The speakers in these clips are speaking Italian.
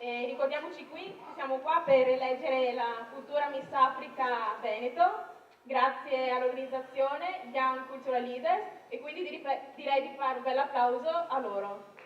E ricordiamoci qui che siamo qua per eleggere la futura Miss Africa Veneto, grazie all'organizzazione Young Cultural Leaders, e quindi direi di fare un bel applauso a loro.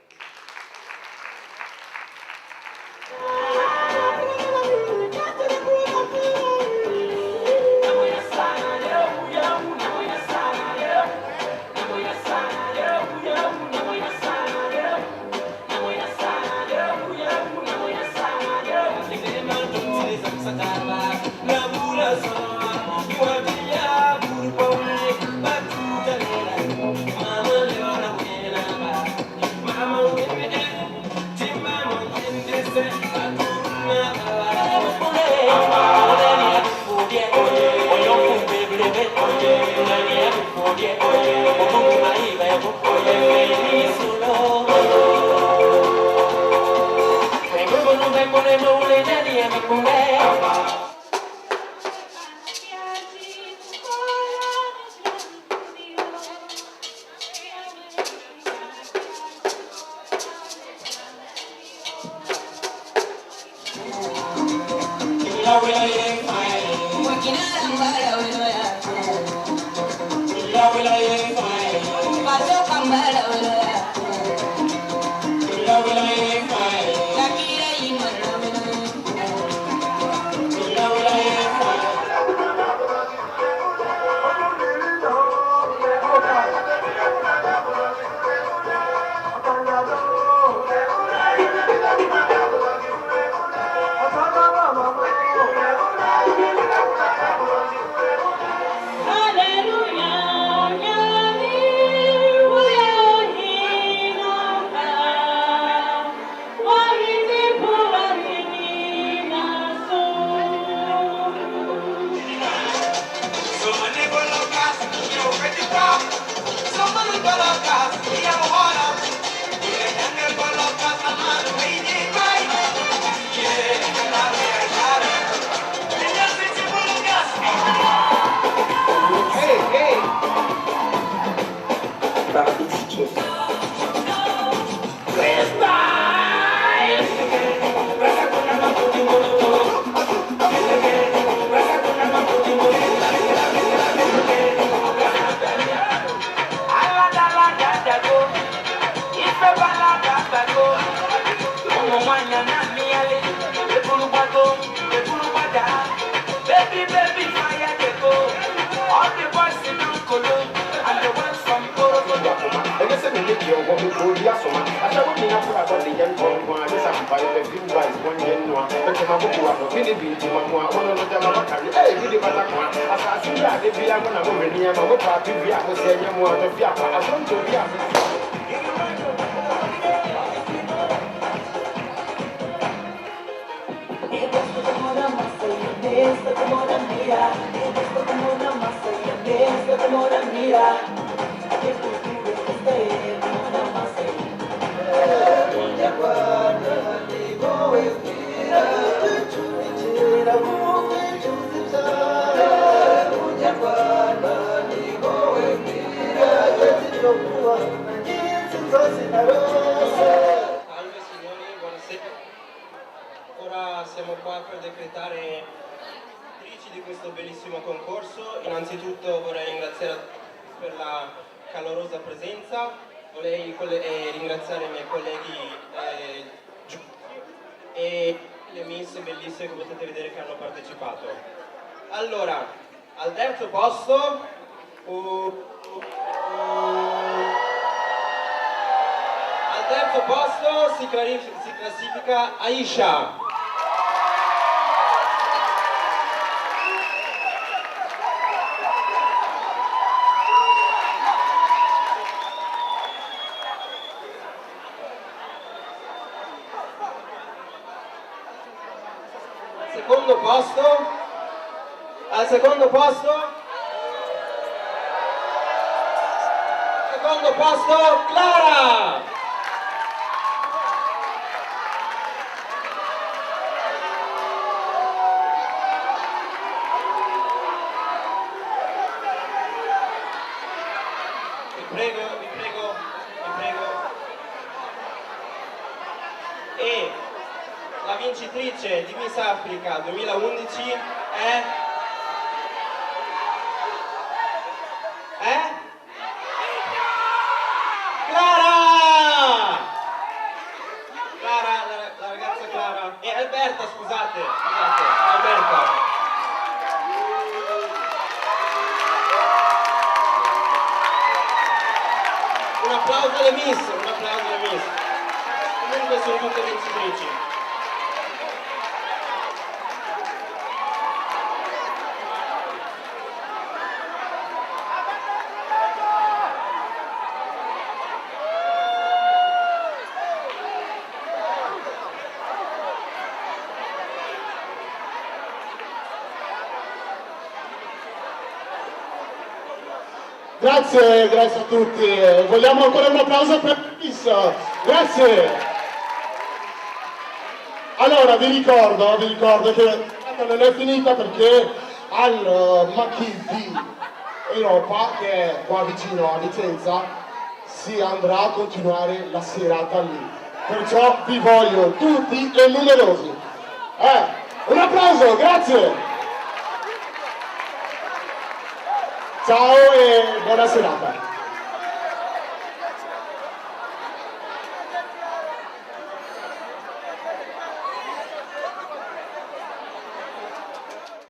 Si classifica Aisha. Secondo posto, al secondo posto Clara. la vincitrice di Miss Africa 2011 è... Clara! Clara, la ragazza Clara. E Alberta, scusate, Alberta. Un applauso alle Miss, un applauso alle Miss. Comunque sono tutte vincitrici. Grazie a tutti. Vogliamo ancora un applauso per Miss? Grazie. Allora vi ricordo che non è finita perché al Macchì di Europa, che è qua vicino a Vicenza, si andrà a continuare la serata lì. Perciò vi voglio tutti e numerosi. Un applauso, grazie. Ciao e buona serata.